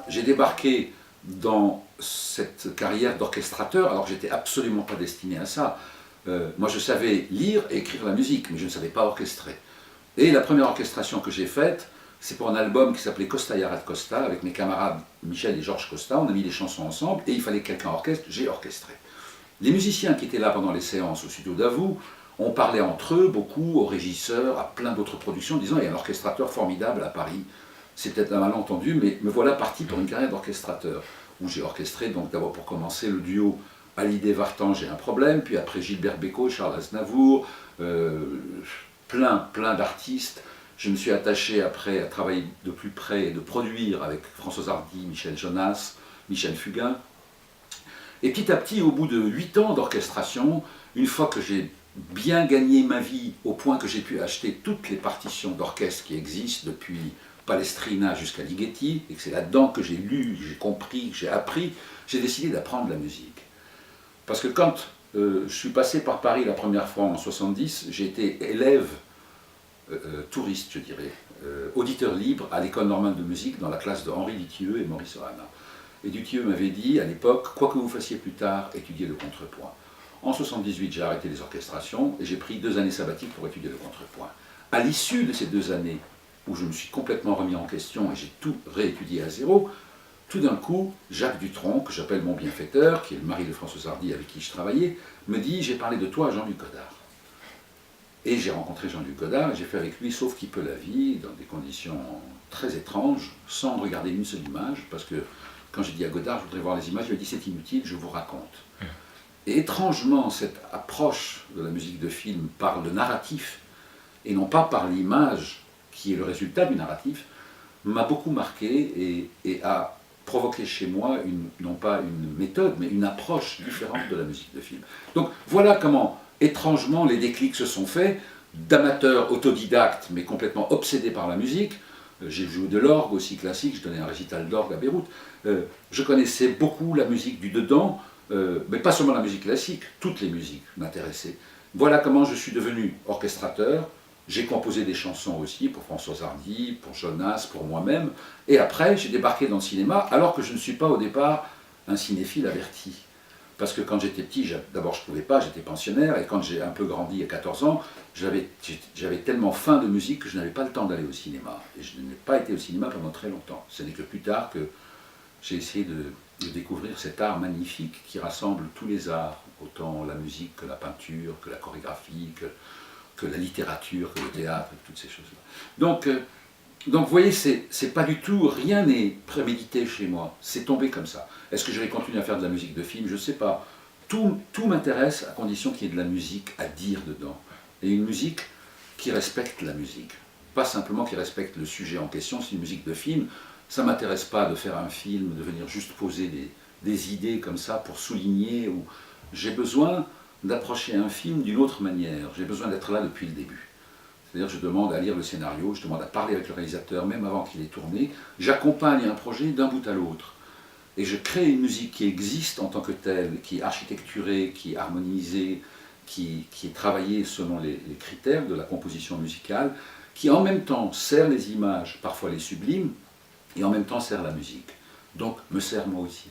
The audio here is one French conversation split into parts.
J'ai débarqué dans cette carrière d'orchestrateur alors que j'étais absolument pas destiné à ça. Moi je savais lire et écrire la musique, mais je ne savais pas orchestrer. Et la première orchestration que j'ai faite, c'est pour un album qui s'appelait Costa Yarat Costa, avec mes camarades Michel et Georges Costa. On a mis les chansons ensemble et il fallait que quelqu'un orchestre, j'ai orchestré. Les musiciens qui étaient là pendant les séances au studio Davout, on parlait entre eux beaucoup, aux régisseurs, à plein d'autres productions, disant il y a un orchestrateur formidable à Paris. C'est peut-être un malentendu, mais me voilà parti pour une carrière d'orchestrateur, où j'ai orchestré, donc d'abord pour commencer le duo Hallyday Vartan, j'ai un problème, puis après Gilbert Bécaud, Charles Aznavour, plein d'artistes. Je me suis attaché après à travailler de plus près et de produire avec Françoise Hardy, Michel Jonas, Michel Fugain. Et petit à petit, au bout de 8 ans d'orchestration, une fois que j'ai bien gagné ma vie au point que j'ai pu acheter toutes les partitions d'orchestre qui existent depuis Palestrina jusqu'à Ligeti, et que c'est là-dedans que j'ai lu, j'ai compris, j'ai appris, j'ai décidé d'apprendre la musique. Parce que quand je suis passé par Paris la première fois en 70, j'ai été élève, touriste je dirais, auditeur libre à l'école normale de musique dans la classe de Henri Dutilleux et Maurice Ohana. Et Dutilleux m'avait dit à l'époque, quoi que vous fassiez plus tard, étudiez le contrepoint. En 78, j'ai arrêté les orchestrations et j'ai pris 2 années sabbatiques pour étudier le contrepoint. À l'issue de ces 2 années, où je me suis complètement remis en question et j'ai tout réétudié à zéro, tout d'un coup, Jacques Dutronc, que j'appelle mon bienfaiteur, qui est le mari de Françoise Hardy avec qui je travaillais, me dit « j'ai parlé de toi à Jean-Luc Godard ». Et j'ai rencontré Jean-Luc Godard et j'ai fait avec lui Sauf qui peut la vie, dans des conditions très étranges, sans regarder une seule image, parce que quand j'ai dit à Godard « je voudrais voir les images », il m'a dit « c'est inutile, je vous raconte ». Et étrangement, cette approche de la musique de film par le narratif, et non pas par l'image, qui est le résultat du narratif, m'a beaucoup marqué et a provoqué chez moi, non pas une méthode, mais une approche différente de la musique de film. Donc voilà comment, étrangement, les déclics se sont faits, d'amateur autodidacte, mais complètement obsédé par la musique. J'ai joué de l'orgue aussi classique, je donnais un récital d'orgue à Beyrouth. Je connaissais beaucoup la musique du dedans, mais pas seulement la musique classique, toutes les musiques m'intéressaient. Voilà comment je suis devenu orchestrateur. J'ai composé des chansons aussi pour Françoise Hardy, pour Jonas, pour moi-même. Et après, j'ai débarqué dans le cinéma, alors que je ne suis pas au départ un cinéphile averti. Parce que quand j'étais petit, d'abord je ne pouvais pas, j'étais pensionnaire, et quand j'ai un peu grandi à 14 ans, j'avais tellement faim de musique que je n'avais pas le temps d'aller au cinéma. Et je n'ai pas été au cinéma pendant très longtemps. Ce n'est que plus tard que j'ai essayé de découvrir cet art magnifique qui rassemble tous les arts, autant la musique que la peinture, que la chorégraphie, que la littérature, que le théâtre, toutes ces choses-là. Donc vous voyez, c'est pas du tout, rien n'est prémédité chez moi, c'est tombé comme ça. Est-ce que je vais continuer à faire de la musique de film? Je ne sais pas. Tout m'intéresse à condition qu'il y ait de la musique à dire dedans. Et une musique qui respecte la musique. Pas simplement qui respecte le sujet en question, c'est une musique de film. Ça ne m'intéresse pas de faire un film, de venir juste poser des idées comme ça pour souligner. Ou... J'ai besoin d'approcher un film d'une autre manière. J'ai besoin d'être là depuis le début. C'est-à-dire je demande à lire le scénario, je demande à parler avec le réalisateur, même avant qu'il ait tourné. J'accompagne un projet d'un bout à l'autre. Et je crée une musique qui existe en tant que telle, qui est architecturée, qui est harmonisée, qui est travaillée selon les critères de la composition musicale, qui en même temps sert les images, parfois les sublime, et en même temps sert la musique. Donc me sert moi aussi.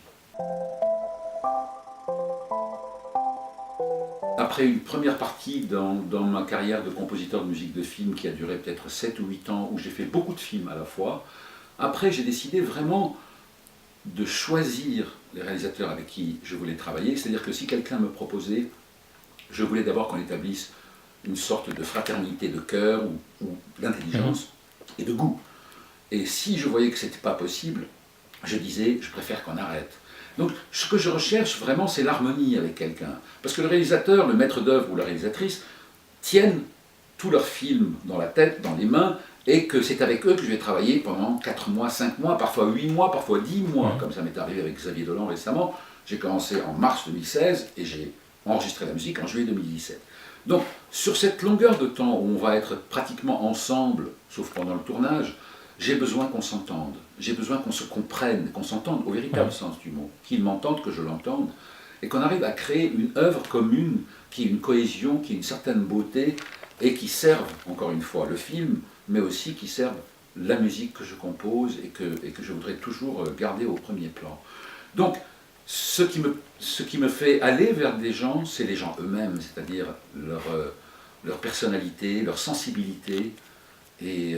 Après une première partie dans ma carrière de compositeur de musique de film qui a duré peut-être 7 ou 8 ans, où j'ai fait beaucoup de films à la fois, après j'ai décidé vraiment de choisir les réalisateurs avec qui je voulais travailler, c'est-à-dire que si quelqu'un me proposait, je voulais d'abord qu'on établisse une sorte de fraternité de cœur ou d'intelligence et de goût. Et si je voyais que ce n'était pas possible, je disais, je préfère qu'on arrête. Donc ce que je recherche vraiment, c'est l'harmonie avec quelqu'un. Parce que le réalisateur, le maître d'œuvre ou la réalisatrice tiennent tout leur film dans la tête, dans les mains, et que c'est avec eux que je vais travailler pendant 4 mois, 5 mois, parfois 8 mois, parfois 10 mois, comme ça m'est arrivé avec Xavier Dolan récemment. J'ai commencé en mars 2016 et j'ai enregistré la musique en juillet 2017. Donc sur cette longueur de temps où on va être pratiquement ensemble, sauf pendant le tournage, j'ai besoin qu'on s'entende, j'ai besoin qu'on se comprenne, qu'on s'entende au véritable sens du mot, qu'il m'entende, que je l'entende, et qu'on arrive à créer une œuvre commune qui ait une cohésion, qui ait une certaine beauté, et qui serve, encore une fois, le film, mais aussi qui serve la musique que je compose et que je voudrais toujours garder au premier plan. Donc, ce qui me fait aller vers des gens, c'est les gens eux-mêmes, c'est-à-dire leur personnalité, leur sensibilité, et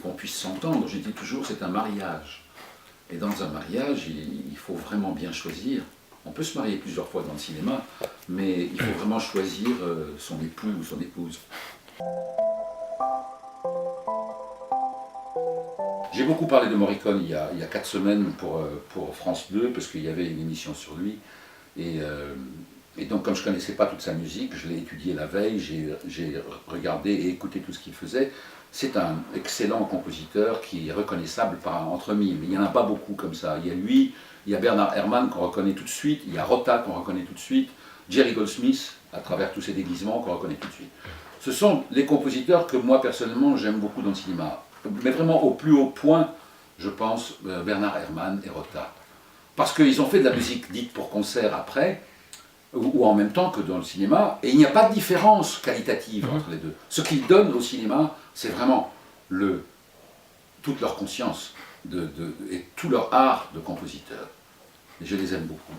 qu'on puisse s'entendre. Je dis toujours, c'est un mariage. Et dans un mariage, il faut vraiment bien choisir. On peut se marier plusieurs fois dans le cinéma, mais il faut vraiment choisir son époux ou son épouse. J'ai beaucoup parlé de Morricone il y a 4 semaines pour France 2, parce qu'il y avait une émission sur lui. Et donc, comme je ne connaissais pas toute sa musique, je l'ai étudié la veille, j'ai regardé et écouté tout ce qu'il faisait. C'est un excellent compositeur qui est reconnaissable entre mille. Il n'y en a pas beaucoup comme ça. Il y a lui, il y a Bernard Herrmann qu'on reconnaît tout de suite, il y a Rota qu'on reconnaît tout de suite, Jerry Goldsmith, à travers tous ses déguisements, qu'on reconnaît tout de suite. Ce sont les compositeurs que moi, personnellement, j'aime beaucoup dans le cinéma. Mais vraiment au plus haut point, je pense, Bernard Herrmann et Rota. Parce qu'ils ont fait de la musique dite pour concert après, ou en même temps que dans le cinéma, et il n'y a pas de différence qualitative entre les deux. Ce qu'ils donnent au cinéma, c'est vraiment toute leur conscience et tout leur art de compositeur. Et je les aime beaucoup.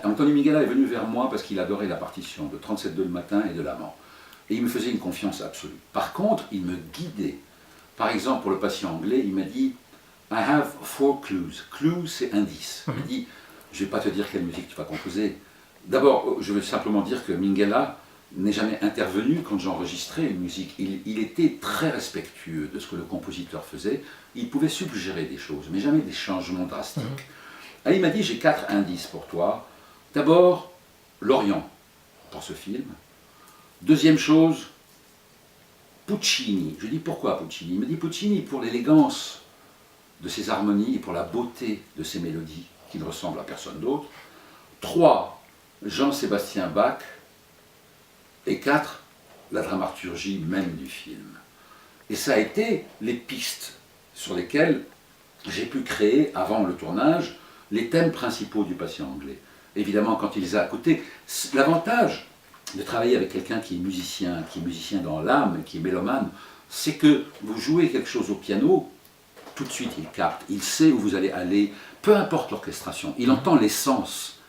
Antonio Minghella est venu vers moi parce qu'il adorait la partition de 37.2 le matin et de l'amant. Et il me faisait une confiance absolue. Par contre, il me guidait. Par exemple, pour le patient anglais, il m'a dit « I have 4 clues ». Clue, c'est indice. Il dit « Je ne vais pas te dire quelle musique tu vas composer. D'abord, je veux simplement dire que Minghella n'est jamais intervenu quand j'enregistrais une musique. Il était très respectueux de ce que le compositeur faisait. Il pouvait suggérer des choses, mais jamais des changements drastiques. Et il m'a dit « J'ai 4 indices pour toi. D'abord, l'Orient, pour ce film. Deuxième chose, Puccini. Je dis pourquoi Puccini? Il me dit Puccini pour l'élégance de ses harmonies et pour la beauté de ses mélodies, qui ne ressemblent à personne d'autre. 3, Jean-Sébastien Bach. Et 4, la dramaturgie même du film. Et ça a été les pistes sur lesquelles j'ai pu créer, avant le tournage, les thèmes principaux du patient anglais. Évidemment, quand il les a écoutés, l'avantage de travailler avec quelqu'un qui est musicien dans l'âme, qui est mélomane, c'est que vous jouez quelque chose au piano, tout de suite il capte, il sait où vous allez aller, peu importe l'orchestration, il entend l'essence,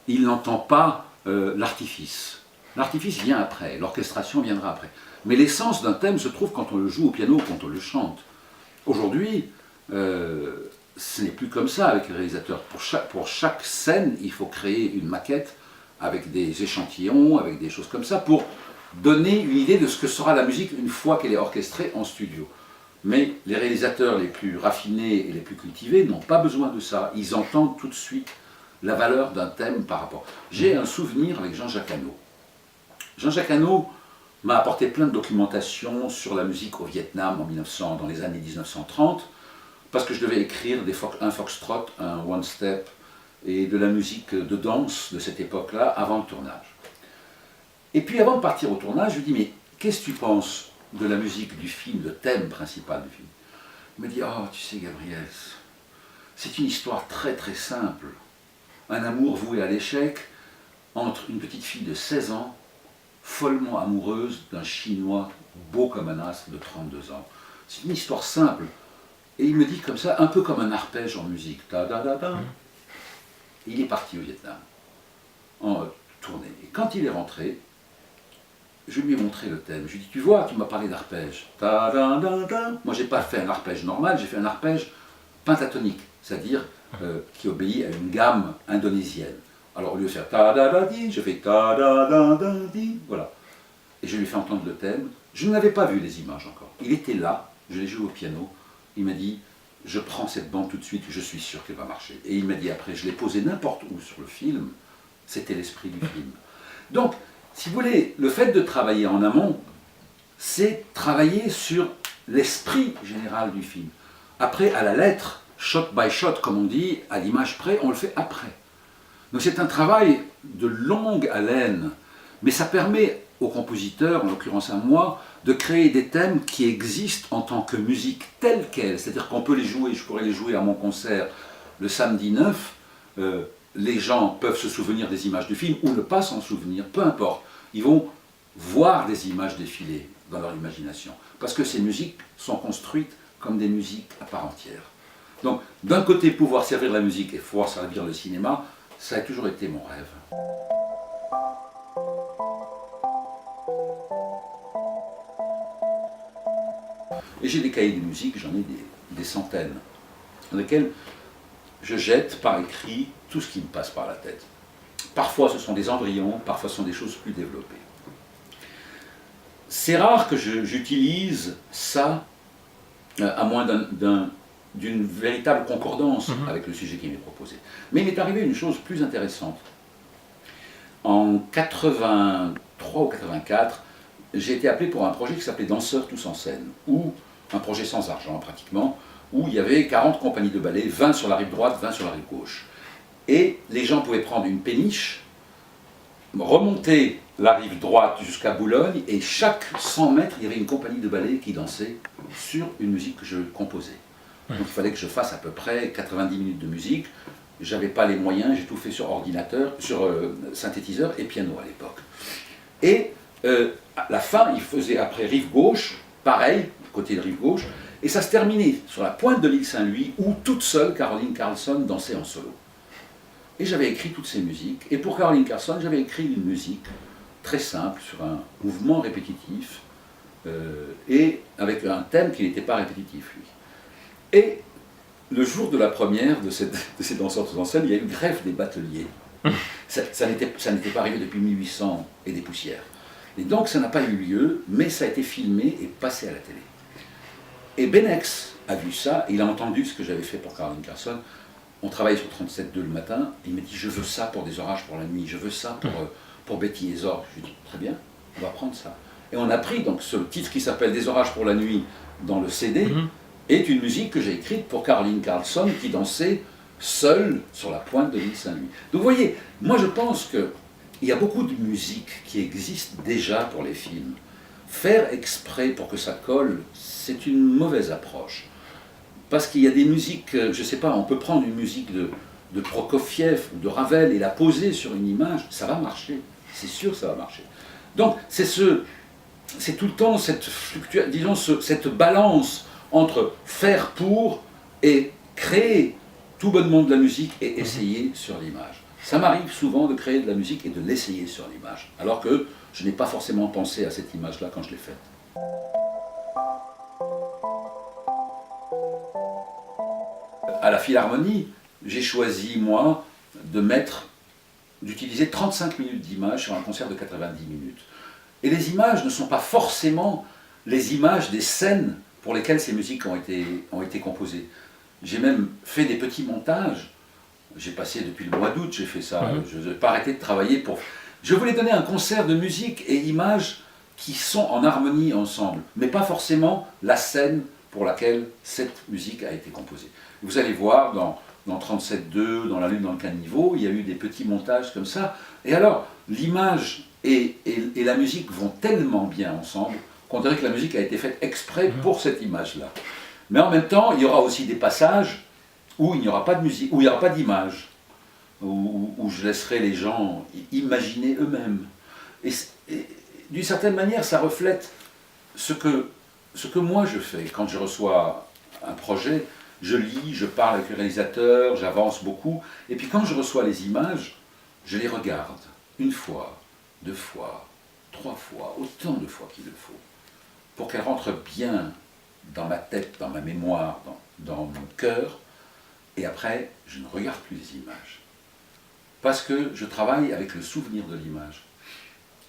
il n'entend pas l'artifice. L'artifice vient après, l'orchestration viendra après. Mais l'essence d'un thème se trouve quand on le joue au piano ou quand on le chante. Aujourd'hui, ce n'est plus comme ça avec les réalisateurs. Pour chaque scène, il faut créer une maquette avec des échantillons, avec des choses comme ça, pour donner une idée de ce que sera la musique une fois qu'elle est orchestrée en studio. Mais les réalisateurs les plus raffinés et les plus cultivés n'ont pas besoin de ça. Ils entendent tout de suite la valeur d'un thème par rapport. J'ai un souvenir avec Jean-Jacques Hano. Jean-Jacques Hano m'a apporté plein de documentation sur la musique au Vietnam dans les années 1930, parce que je devais écrire un foxtrot, un one-step, et de la musique de danse de cette époque-là, avant le tournage. Et puis avant de partir au tournage, je lui dis, mais qu'est-ce que tu penses de la musique du film, le thème principal du film? Il me dit, oh, tu sais Gabriel, c'est une histoire très très simple. Un amour voué à l'échec entre une petite fille de 16 ans, follement amoureuse d'un Chinois beau comme un astre de 32 ans. C'est une histoire simple. Et il me dit comme ça, un peu comme un arpège en musique. Ta -da -da -da. Il est parti au Vietnam, en tournée. Et quand il est rentré, je lui ai montré le thème. Je lui ai dit, tu vois, tu m'as parlé d'arpège. Ta -da -da -da. Moi, je n'ai pas fait un arpège normal, j'ai fait un arpège pentatonique, c'est-à-dire qui obéit à une gamme indonésienne. Alors, au lieu de faire ta -da -da -di, je fais ta -da -da -da -di. Voilà. Et je lui ai fait entendre le thème. Je n'avais pas vu les images encore. Il était là, je l'ai joué au piano. Il m'a dit, je prends cette bande tout de suite, je suis sûr qu'elle va marcher. Et il m'a dit après, je l'ai posée n'importe où sur le film, c'était l'esprit du film. Donc, si vous voulez, le fait de travailler en amont, c'est travailler sur l'esprit général du film. Après, à la lettre, shot by shot, comme on dit, à l'image près, on le fait après. Donc c'est un travail de longue haleine, Mais ça permet aux compositeurs, en l'occurrence à moi, de créer des thèmes qui existent en tant que musique telle qu'elle. C'est-à-dire qu'on peut les jouer, je pourrais les jouer à mon concert le samedi 9, les gens peuvent se souvenir des images du film ou ne pas s'en souvenir, peu importe. Ils vont voir des images défiler dans leur imagination. Parce que ces musiques sont construites comme des musiques à part entière. Donc, d'un côté, pouvoir servir la musique et pouvoir servir le cinéma, ça a toujours été mon rêve. Et j'ai des cahiers de musique, j'en ai des centaines, dans lesquels je jette par écrit tout ce qui me passe par la tête. Parfois ce sont des embryons, parfois ce sont des choses plus développées. C'est rare que j'utilise ça à moins d'une véritable concordance avec le sujet qui m'est proposé. Mais il m'est arrivé une chose plus intéressante. En 83 ou 84, j'ai été appelé pour un projet qui s'appelait Danseurs tous en scène, ou un projet sans argent pratiquement, où il y avait 40 compagnies de ballet, 20 sur la rive droite, 20 sur la rive gauche. Et les gens pouvaient prendre une péniche, remonter la rive droite jusqu'à Boulogne, et chaque 100 mètres, il y avait une compagnie de ballet qui dansait sur une musique que je composais. Donc il fallait que je fasse à peu près 90 minutes de musique. J'avais pas les moyens, j'ai tout fait sur ordinateur, sur synthétiseur et piano à l'époque. Et à la fin, il faisait après rive gauche, pareil, côté de rive gauche, et ça se terminait sur la pointe de l'île Saint-Louis, où toute seule, Caroline Carlson dansait en solo. Et j'avais écrit toutes ces musiques, et pour Caroline Carlson, j'avais écrit une musique très simple, sur un mouvement répétitif, et avec un thème qui n'était pas répétitif, lui. Et le jour de la première de ces danseurs tous en scène, il y a eu grève des bateliers. Ça n'était pas arrivé depuis 1800 et des poussières. Et donc ça n'a pas eu lieu, mais ça a été filmé et passé à la télé. Et Benex a vu ça, et il a entendu ce que j'avais fait pour Caroline Carlson. On travaillait sur 37.2 le matin, et il m'a dit « je veux ça pour des orages pour la nuit, je veux ça pour Betty et Zorg ». Je lui ai dit « très bien, on va prendre ça ». Et on a pris donc ce titre qui s'appelle « Des orages pour la nuit » dans le CD, est une musique que j'ai écrite pour Caroline Carlson qui dansait seule sur la pointe de l'île Saint-Louis. Donc vous voyez, moi je pense qu'il y a beaucoup de musique qui existe déjà pour les films. Faire exprès pour que ça colle, c'est une mauvaise approche. Parce qu'il y a des musiques, je ne sais pas, on peut prendre une musique de Prokofiev ou de Ravel et la poser sur une image, ça va marcher. C'est sûr que ça va marcher. Donc c'est tout le temps cette cette balance entre faire pour et créer tout bonnement de la musique et essayer sur l'image. Ça m'arrive souvent de créer de la musique et de l'essayer sur l'image, alors que je n'ai pas forcément pensé à cette image-là quand je l'ai faite. À la Philharmonie, j'ai choisi, moi, d'utiliser 35 minutes d'image sur un concert de 90 minutes. Et les images ne sont pas forcément les images des scènes pour lesquelles ces musiques ont été composées. J'ai même fait des petits montages. J'ai passé depuis le mois d'août, j'ai fait ça. Je n'ai pas arrêté de travailler pour... Je voulais donner un concert de musique et images qui sont en harmonie ensemble, mais pas forcément la scène pour laquelle cette musique a été composée. Vous allez voir dans 37.2, dans La Lune dans le caniveau, il y a eu des petits montages comme ça. Et alors, l'image et la musique vont tellement bien ensemble qu'on dirait que la musique a été faite exprès pour cette image-là. Mais en même temps, il y aura aussi des passages où il n'y aura pas de musique, où il n'y aura pas d'image, où je laisserai les gens imaginer eux-mêmes. Et d'une certaine manière, ça reflète ce que moi je fais quand je reçois un projet. Je lis, je parle avec le réalisateur, j'avance beaucoup, et puis quand je reçois les images, je les regarde une fois, 2 fois, 3 fois, autant de fois qu'il le faut, pour qu'elles rentrent bien dans ma tête, dans ma mémoire, dans mon cœur, et après, je ne regarde plus les images. Parce que je travaille avec le souvenir de l'image.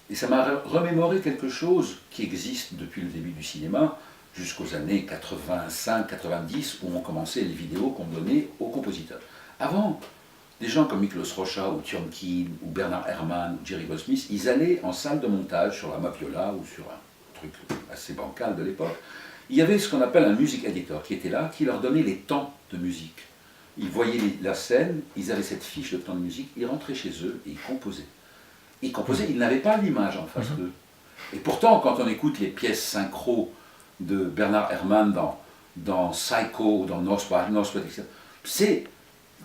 Et ça m'a remémoré quelque chose qui existe depuis le début du cinéma, jusqu'aux années 85-90, où on commençait les vidéos qu'on donnait aux compositeurs. Avant, des gens comme Miklos Rocha, ou Tionkin, ou Bernard Herrmann, ou Jerry Goldsmith, ils allaient en salle de montage sur la Mapiola, ou sur un truc assez bancal de l'époque. Il y avait ce qu'on appelle un music editor qui était là, qui leur donnait les temps de musique. Ils voyaient la scène, ils avaient cette fiche de temps de musique, ils rentraient chez eux et ils composaient. ils composaient, ils n'avaient pas l'image en face d'eux. Et pourtant, quand on écoute les pièces synchro de Bernard Herrmann dans Psycho, dans North by Northwest, etc.,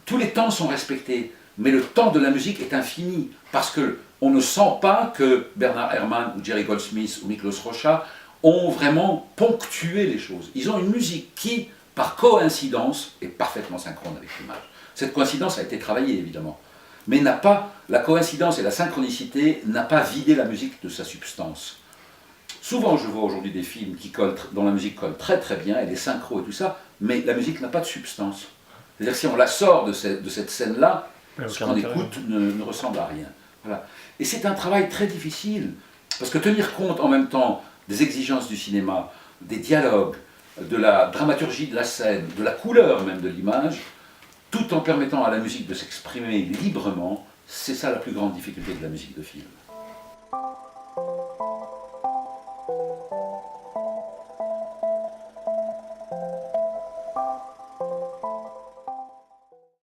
tous les temps sont respectés, mais le temps de la musique est infini, parce qu'on ne sent pas que Bernard Herrmann ou Jerry Goldsmith ou Miklos Rocha ont vraiment ponctué les choses. Ils ont une musique qui, par coïncidence, est parfaitement synchrone avec l'image. Cette coïncidence a été travaillée, évidemment, mais n'a pas, la coïncidence et la synchronicité n'a pas vidé la musique de sa substance. Souvent, je vois aujourd'hui des films dont la musique colle très très bien, et les synchros et tout ça, mais la musique n'a pas de substance. C'est-à-dire que si on la sort de cette scène-là, ce qu'on écoute ne ressemble à rien. Voilà. Et c'est un travail très difficile, parce que tenir compte en même temps des exigences du cinéma, des dialogues, de la dramaturgie de la scène, de la couleur même de l'image, tout en permettant à la musique de s'exprimer librement, c'est ça la plus grande difficulté de la musique de film.